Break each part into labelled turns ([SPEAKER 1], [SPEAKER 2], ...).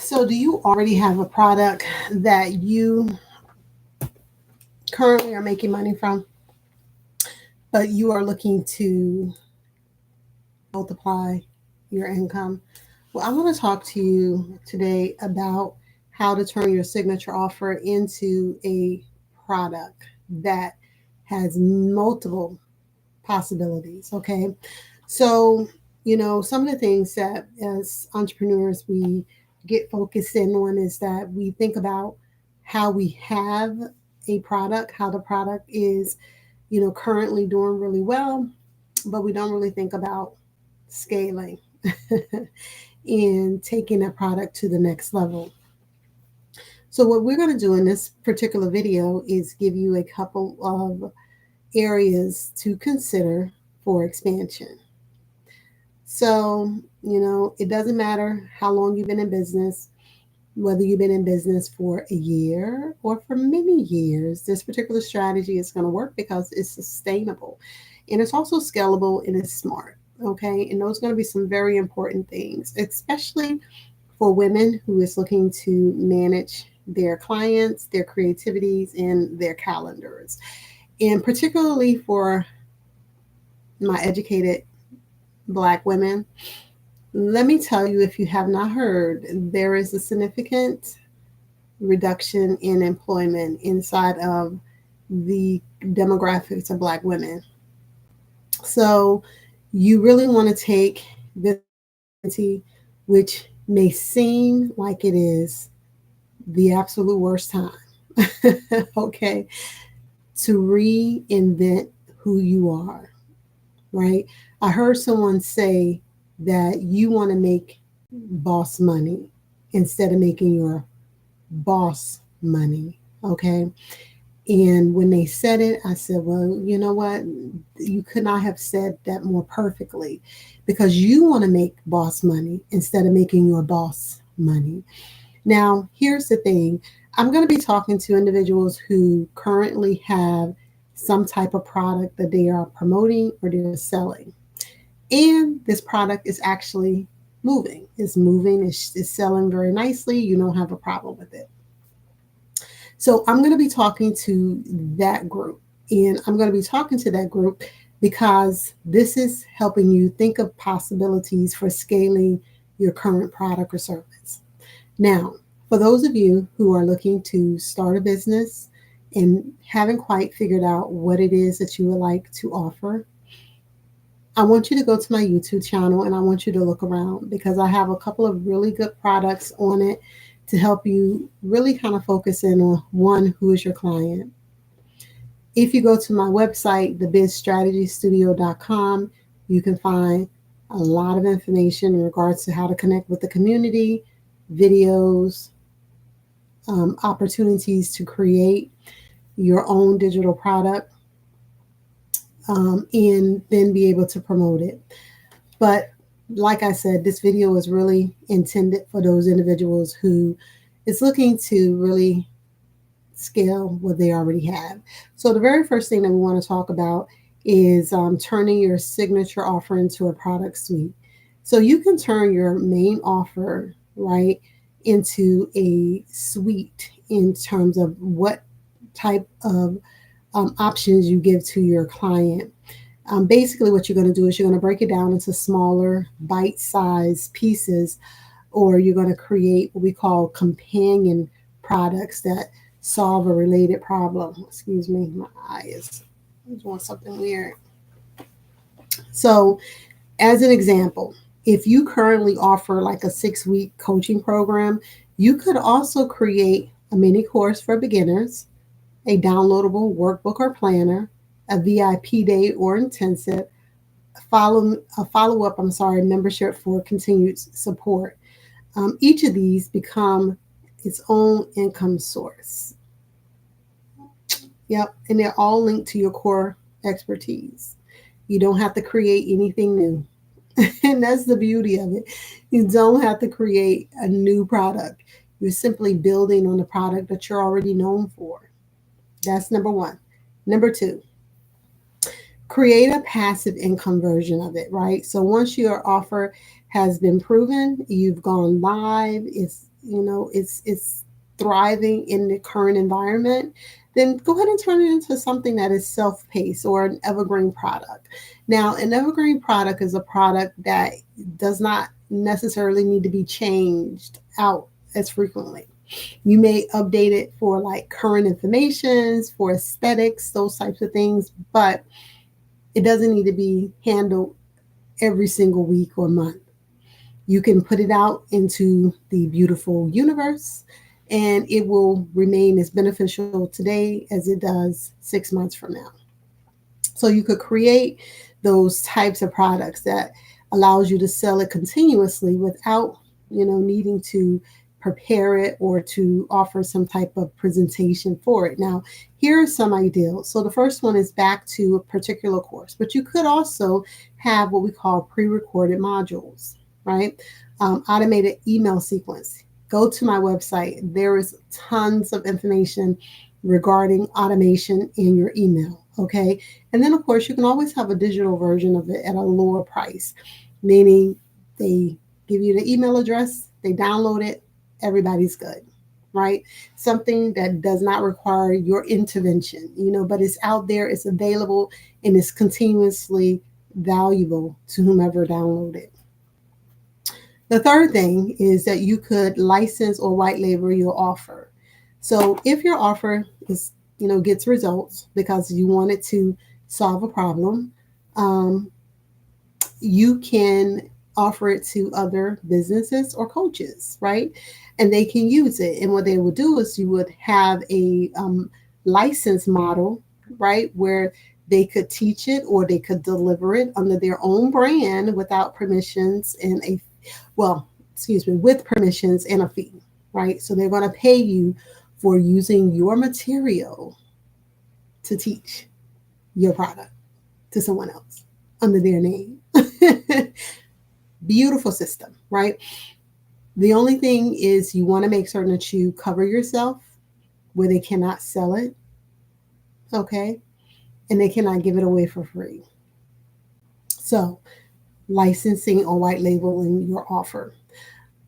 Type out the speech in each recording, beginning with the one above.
[SPEAKER 1] So, do you already have a product that you currently are making money from, but you are looking to multiply your income? Well, I want to talk to you today about how to turn your signature offer into a product that has multiple possibilities. Okay. So, some of the things that as entrepreneurs we get focused in on is that we think about how we have a product, how the product is, currently doing really well, but we don't really think about scaling and taking a product to the next level. So, what we're going to do in this particular video is give you a couple of areas to consider for expansion. So, it doesn't matter how long you've been in business, whether you've been in business for a year or for many years, this particular strategy is going to work because it's sustainable and it's also scalable and it's smart. Okay. And those are going to be some very important things, especially for women who is looking to manage their clients, their creativities, and their calendars. And particularly for my educated Black women, let me tell you, if you have not heard, there is a significant reduction in employment inside of the demographics of Black women. So you really want to take this opportunity, which may seem like it is the absolute worst time, okay, to reinvent who you are, right? I heard someone say that you want to make boss money instead of making your boss money. Okay. And when they said it, I said, well, you know what? You could not have said that more perfectly because you want to make boss money instead of making your boss money. Now, here's the thing. I'm going to be talking to individuals who currently have some type of product that they are promoting or they're selling. And this product is actually moving. It's moving, it's selling very nicely. You don't have a problem with it. So I'm going to be talking to that group. And I'm going to be talking to that group because this is helping you think of possibilities for scaling your current product or service. Now, for those of you who are looking to start a business and haven't quite figured out what it is that you would like to offer, I want you to go to my YouTube channel and I want you to look around because I have a couple of really good products on it to help you really kind of focus in on one, who is your client. If you go to my website, thebizstrategystudio.com, you can find a lot of information in regards to how to connect with the community, videos, opportunities to create your own digital product, and then be able to promote it. But like I said, this video is really intended for those individuals who is looking to really scale what they already have. So the very first thing that we want to talk about is turning your signature offer into a product suite. So you can turn your main offer, right, into a suite in terms of what type of options you give to your client. Basically, what you're going to do is you're going to break it down into smaller, bite-sized pieces, or you're going to create what we call companion products that solve a related problem. Excuse me, my eye is doing something weird. So, as an example, if you currently offer like a 6-week coaching program, you could also create a mini course for beginners, a downloadable workbook or planner, a VIP day or intensive, a follow-up, membership for continued support. Each of these become its own income source. Yep, and they're all linked to your core expertise. You don't have to create anything new. And that's the beauty of it. You don't have to create a new product. You're simply building on the product that you're already known for. That's number one. Number two, create a passive income version of it, right? So once your offer has been proven, you've gone live, it's it's thriving in the current environment, then go ahead and turn it into something that is self-paced or an evergreen product. Now, an evergreen product is a product that does not necessarily need to be changed out as frequently. You may update it for like current informations, for aesthetics, those types of things, but it doesn't need to be handled every single week or month. You can put it out into the beautiful universe and it will remain as beneficial today as it does 6 months from now. So you could create those types of products that allows you to sell it continuously without, needing to prepare it or to offer some type of presentation for it. Now, here are some ideals. So the first one is back to a particular course, but you could also have what we call pre-recorded modules, right? Automated email sequence. Go to my website. There is tons of information regarding automation in your email. Okay. And then, of course, you can always have a digital version of it at a lower price, meaning they give you the email address, they download it, everybody's good, right? Something that does not require your intervention, but it's out there, it's available, and it's continuously valuable to whomever download it. The third thing is that you could license or white label your offer. So if your offer is, gets results because you want it to solve a problem, you can offer it to other businesses or coaches, right? And they can use it. And what they would do is you would have a license model, right, where they could teach it or they could deliver it under their own brand without permissions and with permissions and a fee, right? So they're going to pay you for using your material to teach your product to someone else under their name. Beautiful system, right? The only thing is you want to make certain that you cover yourself where they cannot sell it, okay? And they cannot give it away for free. So licensing or white labeling your offer.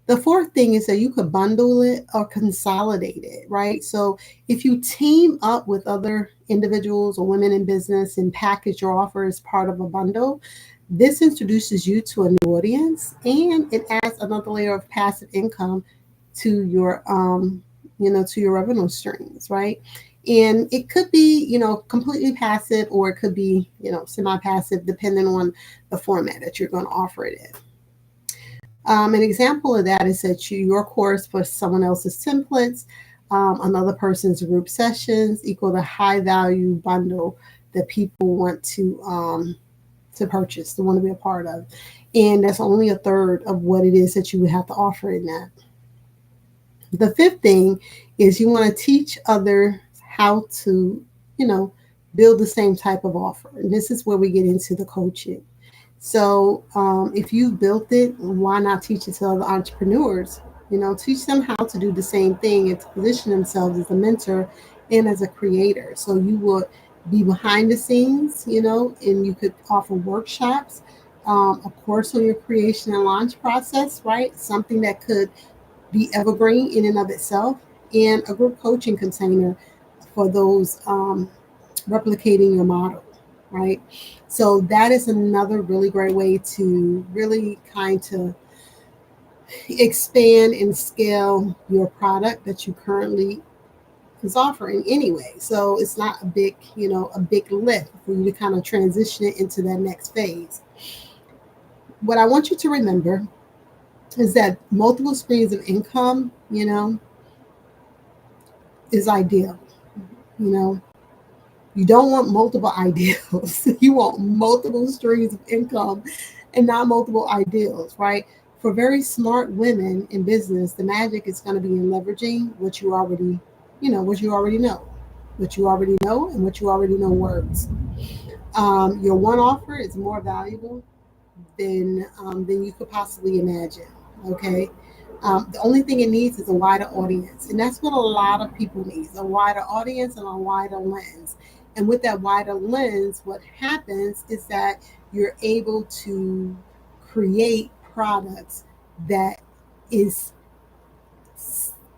[SPEAKER 1] The fourth thing is that you could bundle it or consolidate it, right? So if you team up with other individuals or women in business and package your offer as part of a bundle, this introduces you to a new audience and it adds another layer of passive income to your, to your revenue streams, right? And it could be, completely passive or it could be, semi-passive depending on the format that you're going to offer it in. An example of that is that your course for someone else's templates, another person's group sessions equal the high value bundle that people want to purchase, to want to be a part of. And that's only a third of what it is that you would have to offer in that. The fifth thing is you want to teach others how to, build the same type of offer. And this is where we get into the coaching. So if you built it, why not teach it to other entrepreneurs? Teach them how to do the same thing and to position themselves as a mentor and as a creator. So you would be behind the scenes, and you could offer workshops, a course on your creation and launch process, right? Something that could be evergreen in and of itself, and a group coaching container for those replicating your model, right? So that is another really great way to really kind of expand and scale your product that you currently is offering anyway. So it's not a big lift for you to kind of transition it into that next phase. What I want you to remember is that multiple streams of income, is ideal. You don't want multiple ideals. You want multiple streams of income and not multiple ideals, right? For very smart women in business, the magic is going to be in leveraging what you already, what you already know, and what you already know works. Your one offer is more valuable than you could possibly imagine. Okay. The only thing it needs is a wider audience, and that's what a lot of people need: a wider audience and a wider lens. And with that wider lens, what happens is that you're able to create products that is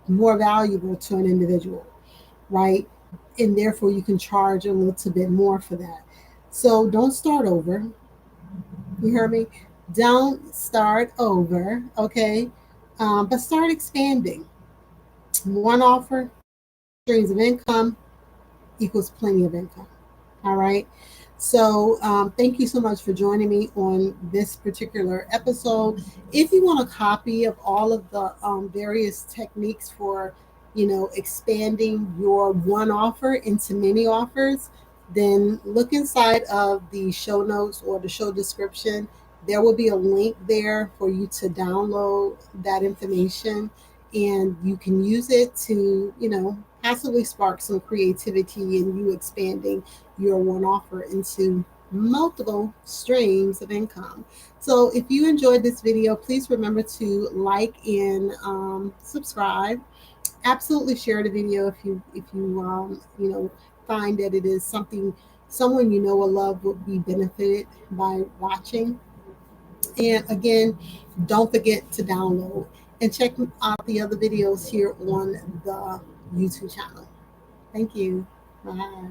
[SPEAKER 1] more valuable to an individual, right? And therefore you can charge a little bit more for that. So don't start over. You hear me? Don't start over, okay? But start expanding. One offer, streams of income equals plenty of income. All right. So thank you so much for joining me on this particular episode. If you want a copy of all of the various techniques for, expanding your one offer into many offers, then look inside of the show notes or the show description. There will be a link there for you to download that information, and you can use it to, possibly spark some creativity in you expanding your one offer into multiple streams of income. So if you enjoyed this video, please remember to like and subscribe. Absolutely share the video if you find that it is something someone you know or love would be benefited by watching. And again, don't forget to download and check out the other videos here on the YouTube channel. Thank you. Bye.